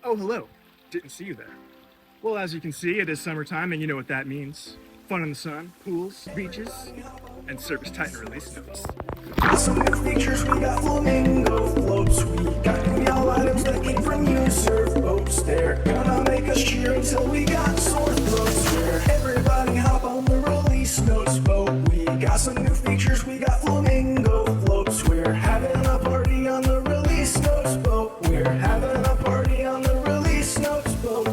Oh, hello. Didn't see you there. Well, as you can see, it is summertime, and you know what that means. Fun in the sun, pools, beaches, and ServiceTitan release notes. Got some new features, we got flamingo floats. We got new yellow items that came from you, surf boats. They're gonna make us cheer until we got sore throats. Where everybody hop on the release notes boat. We got some new features, we got flamingo floats. We're having a party on the release notes boat. We're having a party on the release notes boat.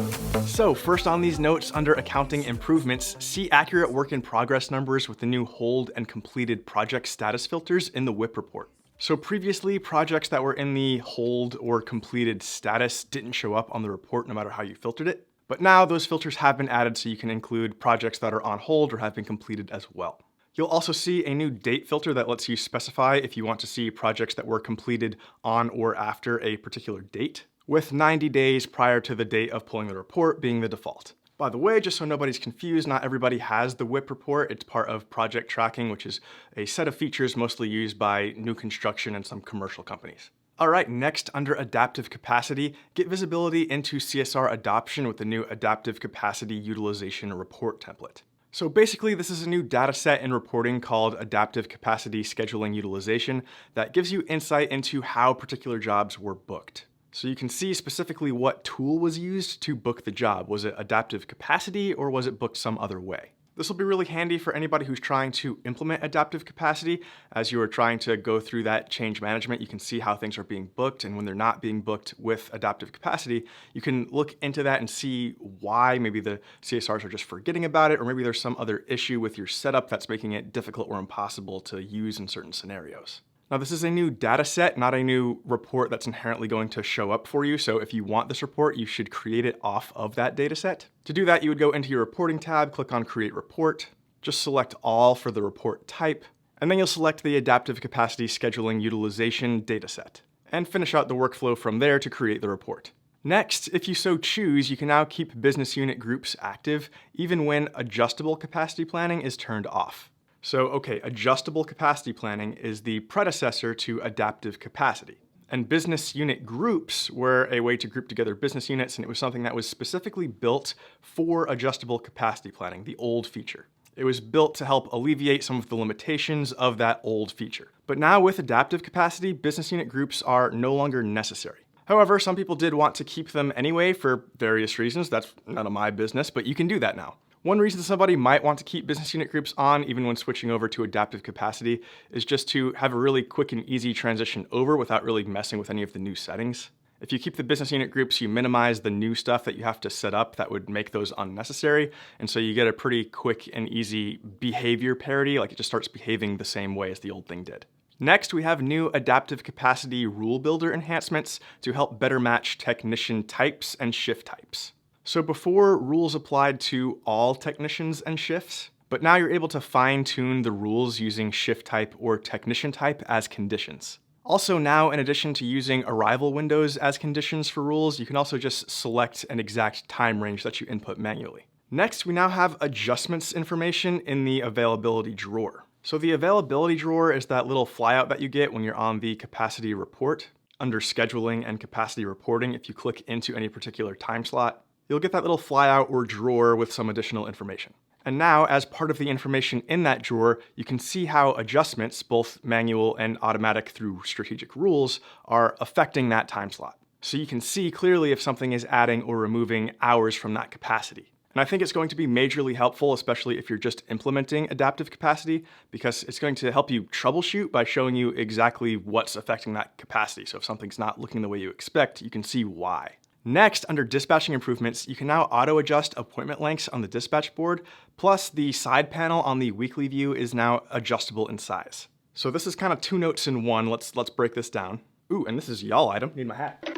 So first on these notes under accounting improvements, see accurate work in progress numbers with the new hold and completed project status filters in the WIP report. So previously, projects that were in the hold or completed status didn't show up on the report no matter how you filtered it. But now those filters have been added so you can include projects that are on hold or have been completed as well. You'll also see a new date filter that lets you specify if you want to see projects that were completed on or after a particular date, with 90 days prior to the date of pulling the report being the default. By the way, just so nobody's confused, not everybody has the WIP report. It's part of project tracking, which is a set of features mostly used by new construction and some commercial companies. All right, next under adaptive capacity, get visibility into CSR adoption with the new adaptive capacity utilization report template. So basically, this is a new data set in reporting called Adaptive Capacity Scheduling Utilization that gives you insight into how particular jobs were booked. So you can see specifically what tool was used to book the job. Was it adaptive capacity or was it booked some other way? This will be really handy for anybody who's trying to implement adaptive capacity. As you are trying to go through that change management, you can see how things are being booked, and when they're not being booked with adaptive capacity, you can look into that and see why maybe the CSRs are just forgetting about it, or maybe there's some other issue with your setup that's making it difficult or impossible to use in certain scenarios. Now, this is a new data set, not a new report that's inherently going to show up for you. So if you want this report, you should create it off of that data set. To do that, you would go into your reporting tab, click on Create Report, just select All for the report type, and then you'll select the Adaptive Capacity Scheduling Utilization data set, and finish out the workflow from there to create the report. Next, if you so choose, you can now keep business unit groups active, even when adjustable capacity planning is turned off. So, okay, adjustable capacity planning is the predecessor to adaptive capacity. And business unit groups were a way to group together business units, and it was something that was specifically built for adjustable capacity planning, the old feature. It was built to help alleviate some of the limitations of that old feature. But now with adaptive capacity, business unit groups are no longer necessary. However, some people did want to keep them anyway for various reasons. That's none of my business, but you can do that now. One reason somebody might want to keep business unit groups on, even when switching over to adaptive capacity, is just to have a really quick and easy transition over without really messing with any of the new settings. If you keep the business unit groups, you minimize the new stuff that you have to set up that would make those unnecessary, and so you get a pretty quick and easy behavior parity, like it just starts behaving the same way as the old thing did. Next, we have new adaptive capacity rule builder enhancements to help better match technician types and shift types. So before, rules applied to all technicians and shifts, but now you're able to fine-tune the rules using shift type or technician type as conditions. Also now, in addition to using arrival windows as conditions for rules, you can also just select an exact time range that you input manually. Next, we now have adjustments information in the availability drawer. So the availability drawer is that little flyout that you get when you're on the capacity report. Under scheduling and capacity reporting, if you click into any particular time slot, you'll get that little flyout or drawer with some additional information. And now, as part of the information in that drawer, you can see how adjustments, both manual and automatic through strategic rules, are affecting that time slot. So you can see clearly if something is adding or removing hours from that capacity. And I think it's going to be majorly helpful, especially if you're just implementing adaptive capacity, because it's going to help you troubleshoot by showing you exactly what's affecting that capacity. So if something's not looking the way you expect, you can see why. Next, under dispatching improvements, you can now auto-adjust appointment lengths on the dispatch board, plus the side panel on the weekly view is now adjustable in size. So this is kind of two notes in one. Let's break this down. Ooh, and this is y'all item. Need my hat.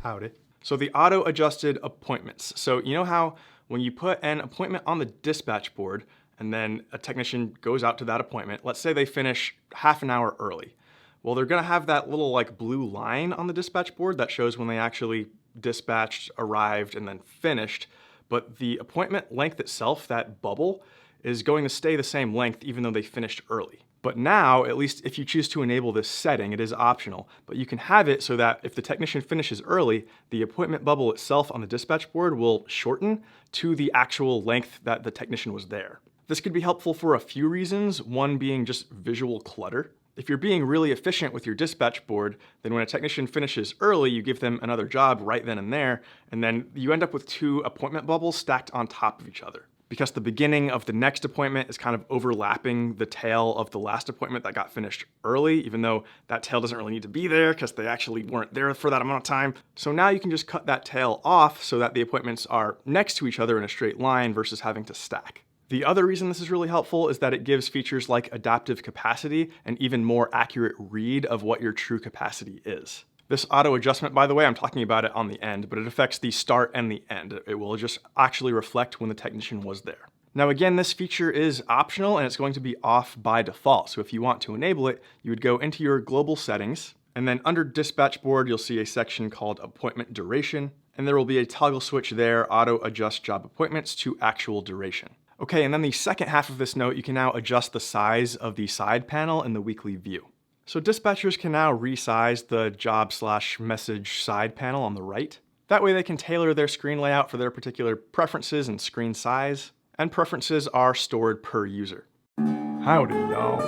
Howdy. So the auto-adjusted appointments. So you know how when you put an appointment on the dispatch board and then a technician goes out to that appointment, let's say they finish half an hour early. Well, they're gonna have that little like blue line on the dispatch board that shows when they actually dispatched, arrived, and then finished. But the appointment length itself, that bubble, is going to stay the same length even though they finished early. But now, at least if you choose to enable this setting, it is optional, but you can have it so that if the technician finishes early, the appointment bubble itself on the dispatch board will shorten to the actual length that the technician was there. This could be helpful for a few reasons, one being just visual clutter. If you're being really efficient with your dispatch board, then when a technician finishes early, you give them another job right then and there, and then you end up with 2 appointment bubbles stacked on top of each other. Because the beginning of the next appointment is kind of overlapping the tail of the last appointment that got finished early, even though that tail doesn't really need to be there because they actually weren't there for that amount of time. So now you can just cut that tail off so that the appointments are next to each other in a straight line versus having to stack. The other reason this is really helpful is that it gives features like adaptive capacity and even more accurate read of what your true capacity is. This auto adjustment, by the way, I'm talking about it on the end, but it affects the start and the end. It will just actually reflect when the technician was there. Now again, this feature is optional and it's going to be off by default. So if you want to enable it, you would go into your global settings, and then under dispatch board, you'll see a section called appointment duration, and there will be a toggle switch there, auto adjust job appointments to actual duration. Okay, and then the second half of this note, you can now adjust the size of the side panel in the weekly view. So dispatchers can now resize the job/message side panel on the right. That way they can tailor their screen layout for their particular preferences and screen size, and preferences are stored per user. Howdy, y'all.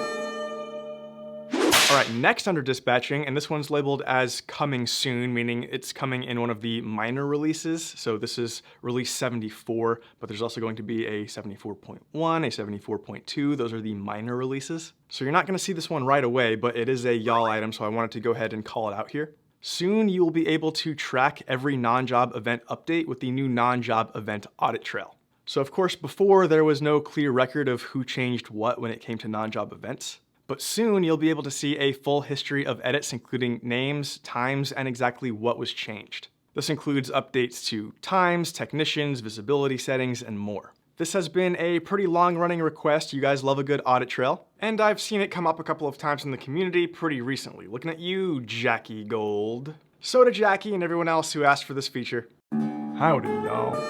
All right, next under dispatching, and this one's labeled as coming soon, meaning it's coming in one of the minor releases. So this is release 74, but there's also going to be a 74.1, a 74.2. Those are the minor releases. So you're not gonna see this one right away, but it is a y'all item, so I wanted to go ahead and call it out here. Soon you will be able to track every non-job event update with the new non-job event audit trail. So of course, before there was no clear record of who changed what when it came to non-job events. But soon you'll be able to see a full history of edits, including names, times, and exactly what was changed. This includes updates to times, technicians, visibility settings, and more. This has been a pretty long-running request. You guys love a good audit trail, and I've seen it come up a couple of times in the community pretty recently. Looking at you, Jackie Gold. So to Jackie and everyone else who asked for this feature. Howdy, y'all.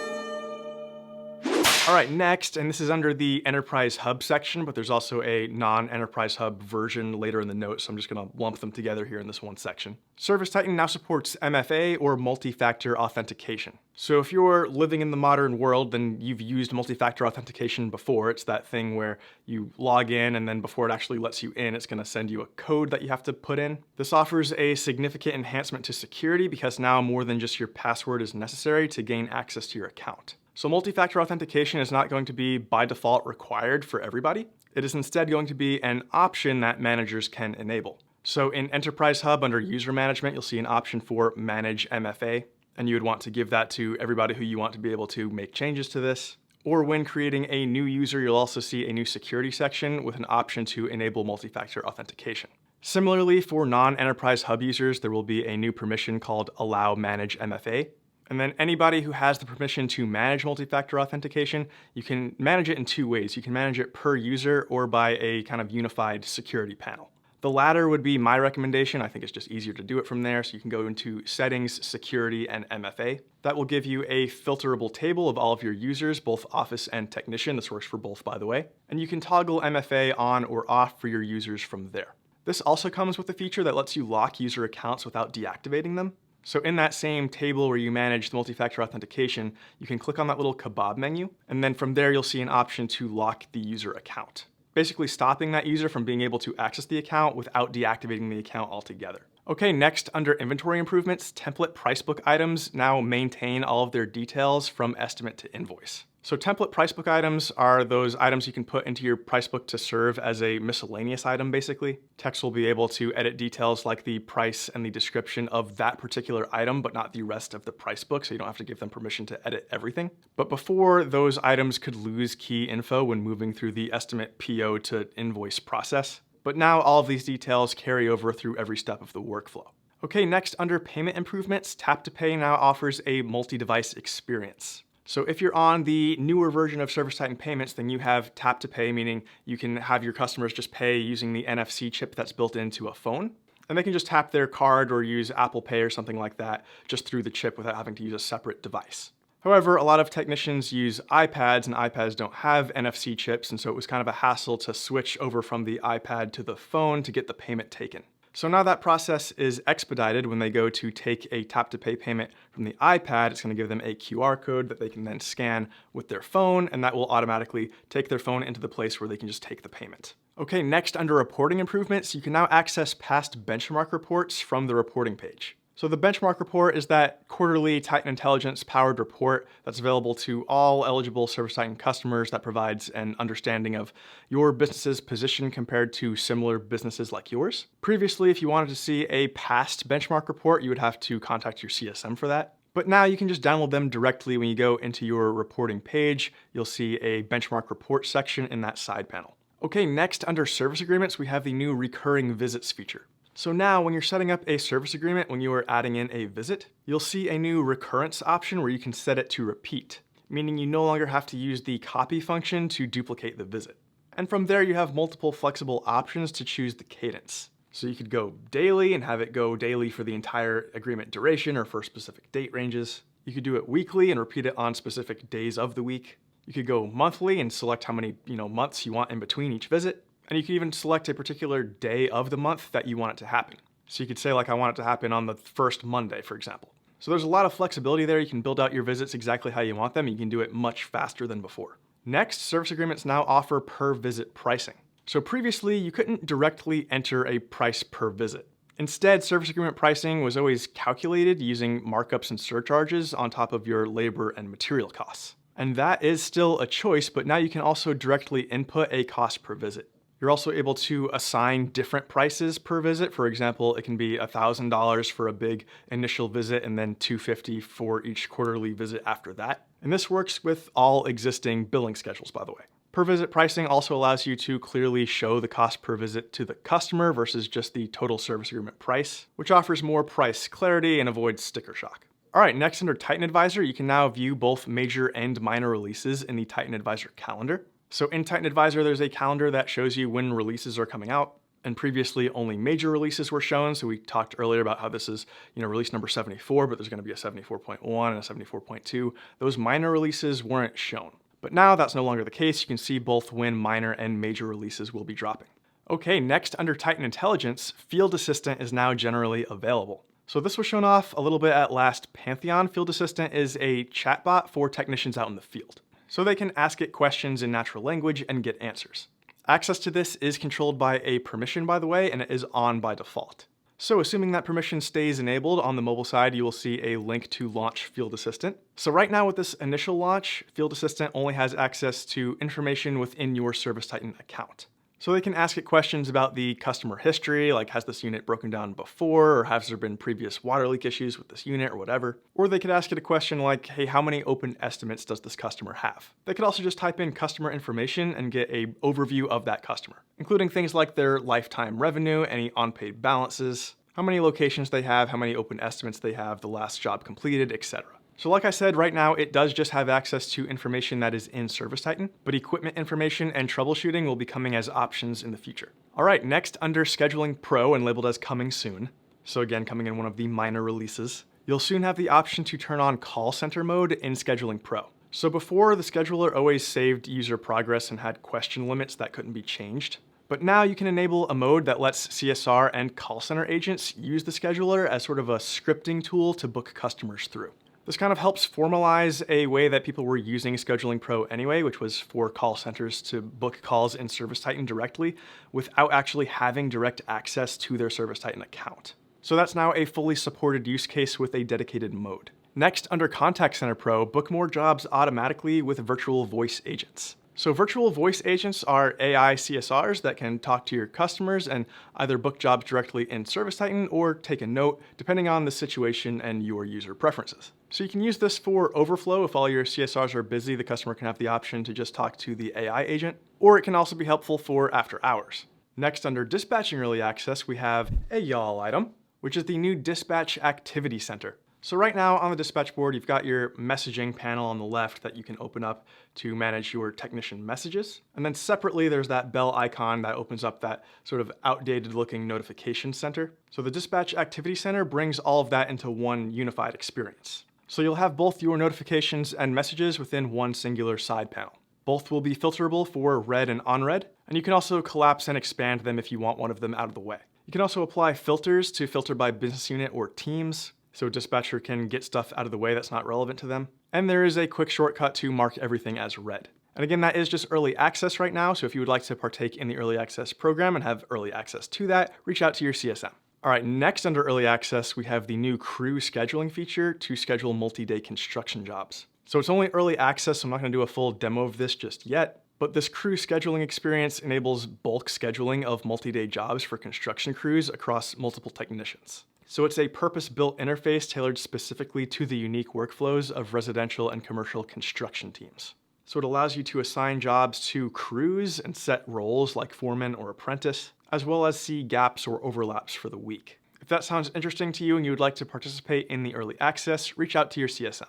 All right, next, and this is under the Enterprise Hub section, but there's also a non-Enterprise Hub version later in the notes, so I'm just gonna lump them together here in this one section. ServiceTitan now supports MFA or multi-factor authentication. So if you're living in the modern world, then you've used multi-factor authentication before. It's that thing where you log in and then before it actually lets you in, it's gonna send you a code that you have to put in. This offers a significant enhancement to security because now more than just your password is necessary to gain access to your account. So multi-factor authentication is not going to be by default required for everybody. It is instead going to be an option that managers can enable. So in Enterprise Hub under user management, you'll see an option for manage MFA, and you would want to give that to everybody who you want to be able to make changes to this. Or when creating a new user, you'll also see a new security section with an option to enable multi-factor authentication. Similarly, for non-Enterprise Hub users, there will be a new permission called allow manage MFA. And then anybody who has the permission to manage multi-factor authentication, you can manage it in 2 ways. You can manage it per user or by a kind of unified security panel. The latter would be my recommendation. I think it's just easier to do it from there. So you can go into settings, security, and MFA. That will give you a filterable table of all of your users, both office and technician. This works for both, by the way. And you can toggle MFA on or off for your users from there. This also comes with a feature that lets you lock user accounts without deactivating them. So in that same table where you manage the multi-factor authentication, you can click on that little kebab menu, and then from there you'll see an option to lock the user account, basically stopping that user from being able to access the account without deactivating the account altogether. Okay, next under inventory improvements, template pricebook items now maintain all of their details from estimate to invoice. So template pricebook items are those items you can put into your pricebook to serve as a miscellaneous item, basically. Techs will be able to edit details like the price and the description of that particular item, but not the rest of the pricebook, so you don't have to give them permission to edit everything. But before, those items could lose key info when moving through the estimate PO to invoice process. But now all of these details carry over through every step of the workflow. Okay, next under payment improvements, Tap to Pay now offers a multi-device experience. So if you're on the newer version of ServiceTitan payments, then you have Tap to Pay, meaning you can have your customers just pay using the NFC chip that's built into a phone. And they can just tap their card or use Apple Pay or something like that just through the chip without having to use a separate device. However, a lot of technicians use iPads, and iPads don't have NFC chips, and so it was kind of a hassle to switch over from the iPad to the phone to get the payment taken. So now that process is expedited. When they go to take a tap-to-pay payment from the iPad, it's going to give them a QR code that they can then scan with their phone, and that will automatically take their phone into the place where they can just take the payment. Okay, next, under reporting improvements, you can now access past benchmark reports from the reporting page. So the benchmark report is that quarterly Titan Intelligence powered report that's available to all eligible ServiceTitan customers that provides an understanding of your business's position compared to similar businesses like yours. Previously, if you wanted to see a past benchmark report, you would have to contact your CSM for that. But now you can just download them directly. When you go into your reporting page, you'll see a benchmark report section in that side panel. Okay, next, under service agreements, we have the new recurring visits feature. So now when you're setting up a service agreement, when you are adding in a visit, you'll see a new recurrence option where you can set it to repeat, meaning you no longer have to use the copy function to duplicate the visit. And from there, you have multiple flexible options to choose the cadence. So you could go daily and have it go daily for the entire agreement duration or for specific date ranges. You could do it weekly and repeat it on specific days of the week. You could go monthly and select how many months you want in between each visit. And you can even select a particular day of the month that you want it to happen. So you could say, like, I want it to happen on the first Monday, for example. So there's a lot of flexibility there. You can build out your visits exactly how you want them. You can do it much faster than before. Next, service agreements now offer per visit pricing. So previously, you couldn't directly enter a price per visit. Instead, service agreement pricing was always calculated using markups and surcharges on top of your labor and material costs. And that is still a choice, but now you can also directly input a cost per visit. You're also able to assign different prices per visit. For example, it can be $1,000 for a big initial visit and then $250 for each quarterly visit after that. And this works with all existing billing schedules, by the way. Per visit pricing also allows you to clearly show the cost per visit to the customer versus just the total service agreement price, which offers more price clarity and avoids sticker shock. All right, next, under TitanAdvisor, you can now view both major and minor releases in the TitanAdvisor calendar. So in TitanAdvisor, there's a calendar that shows you when releases are coming out. And previously, only major releases were shown. So we talked earlier about how this is, release number 74, but there's going to be a 74.1 and a 74.2. Those minor releases weren't shown. But now that's no longer the case. You can see both when minor and major releases will be dropping. Okay, next, under Titan Intelligence, Field Assistant is now generally available. So this was shown off a little bit at last Pantheon. Field Assistant is a chatbot for technicians out in the field, so they can ask it questions in natural language and get answers. Access to this is controlled by a permission, by the way, and it is on by default. So assuming that permission stays enabled on the mobile side, you will see a link to launch Field Assistant. So right now with this initial launch, Field Assistant only has access to information within your ServiceTitan account. So they can ask it questions about the customer history, like has this unit broken down before, or has there been previous water leak issues with this unit or whatever. Or they could ask it a question like, hey, how many open estimates does this customer have? They could also just type in customer information and get an overview of that customer, including things like their lifetime revenue, any unpaid balances, how many locations they have, how many open estimates they have, the last job completed, etc. So like I said, right now it does just have access to information that is in ServiceTitan, but equipment information and troubleshooting will be coming as options in the future. All right, next, under Scheduling Pro and labeled as coming soon, so again, coming in one of the minor releases, you'll soon have the option to turn on call center mode in Scheduling Pro. So before, the scheduler always saved user progress and had question limits that couldn't be changed. But now you can enable a mode that lets CSR and call center agents use the scheduler as sort of a scripting tool to book customers through. This kind of helps formalize a way that people were using Scheduling Pro anyway, which was for call centers to book calls in ServiceTitan directly without actually having direct access to their ServiceTitan account. So that's now a fully supported use case with a dedicated mode. Next, under Contact Center Pro, book more jobs automatically with virtual voice agents. So virtual voice agents are AI CSRs that can talk to your customers and either book jobs directly in ServiceTitan or take a note, depending on the situation and your user preferences. So you can use this for overflow. If all your CSRs are busy, the customer can have the option to just talk to the AI agent, or it can also be helpful for after hours. Next, under Dispatching Early Access, we have a y'all item, which is the new Dispatch Activity Center. So right now on the dispatch board, you've got your messaging panel on the left that you can open up to manage your technician messages. And then separately, there's that bell icon that opens up that sort of outdated looking notification center. So the Dispatch Activity Center brings all of that into one unified experience. So you'll have both your notifications and messages within one singular side panel. Both will be filterable for read and unread, and you can also collapse and expand them if you want one of them out of the way. You can also apply filters to filter by business unit or teams, so a dispatcher can get stuff out of the way that's not relevant to them. And there is a quick shortcut to mark everything as read. And again, that is just early access right now, so if you would like to partake in the early access program and have early access to that, reach out to your CSM. All right, next under early access, we have the new crew scheduling feature to schedule multi-day construction jobs. So it's only early access, so I'm not gonna do a full demo of this just yet, but this crew scheduling experience enables bulk scheduling of multi-day jobs for construction crews across multiple technicians. So it's a purpose-built interface tailored specifically to the unique workflows of residential and commercial construction teams. So it allows you to assign jobs to crews and set roles like foreman or apprentice, as well as see gaps or overlaps for the week. If that sounds interesting to you and you would like to participate in the early access, reach out to your CSM.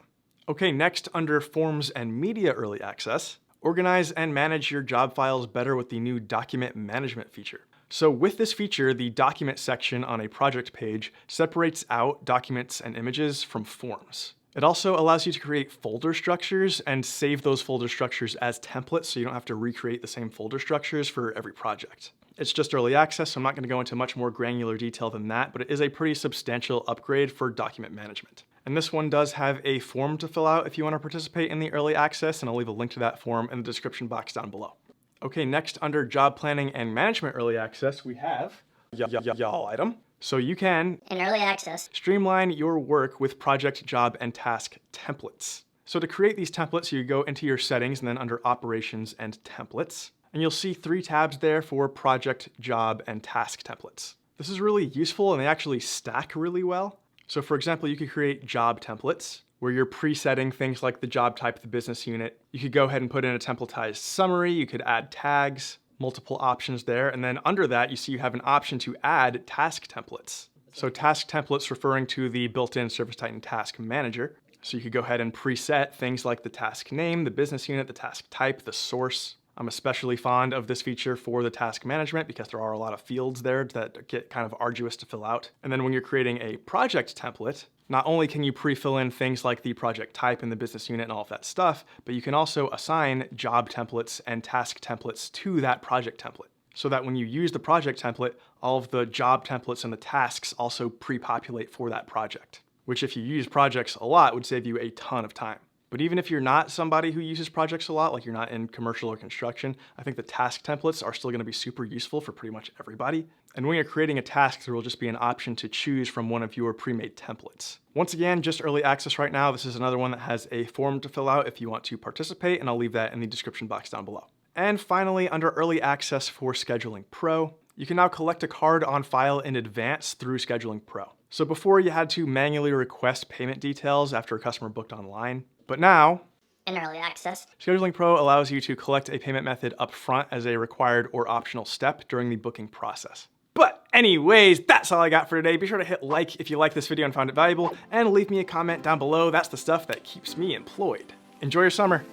Okay, next under Forms and Media Early Access, organize and manage your job files better with the new document management feature. So with this feature, the document section on a project page separates out documents and images from forms. It also allows you to create folder structures and save those folder structures as templates so you don't have to recreate the same folder structures for every project. It's just early access, so I'm not going to go into much more granular detail than that, but it is a pretty substantial upgrade for document management. And this one does have a form to fill out if you want to participate in the early access, and I'll leave a link to that form in the description box down below. Okay, next under job planning and management early access, we have y'all item. So you can, in early access, streamline your work with project, job, and task templates. So to create these templates, you go into your settings and then under operations and templates. And you'll see 3 tabs there for project, job, and task templates. This is really useful and they actually stack really well. So for example, you could create job templates where you're presetting things like the job type, the business unit. You could go ahead and put in a templatized summary. You could add tags, multiple options there. And then under that, you see you have an option to add task templates. So task templates referring to the built-in ServiceTitan task manager. So you could go ahead and preset things like the task name, the business unit, the task type, the source. I'm especially fond of this feature for the task management because there are a lot of fields there that get kind of arduous to fill out. And then when you're creating a project template, not only can you pre-fill in things like the project type and the business unit and all of that stuff, but you can also assign job templates and task templates to that project template. So that when you use the project template, all of the job templates and the tasks also pre-populate for that project, which if you use projects a lot would save you a ton of time. But even if you're not somebody who uses projects a lot, like you're not in commercial or construction, I think the task templates are still going to be super useful for pretty much everybody. And when you're creating a task, there will just be an option to choose from one of your pre-made templates. Once again, just early access right now. This is another one that has a form to fill out if you want to participate, and I'll leave that in the description box down below. And finally, under early access for Scheduling Pro, you can now collect a card on file in advance through Scheduling Pro. So before you had to manually request payment details after a customer booked online, but now, in early access, Scheduling Pro allows you to collect a payment method up front as a required or optional step during the booking process. But anyways, that's all I got for today. Be sure to hit like if you like this video and found it valuable, and leave me a comment down below. That's the stuff that keeps me employed. Enjoy your summer.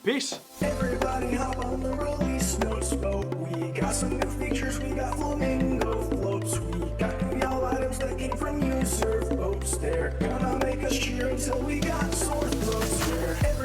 Peace. Everybody hop on the release notes boat. We got some new features, we got flamingo floats. We got new y'all items that came from you, surf boats. They're gonna make us cheer until we got sore throats.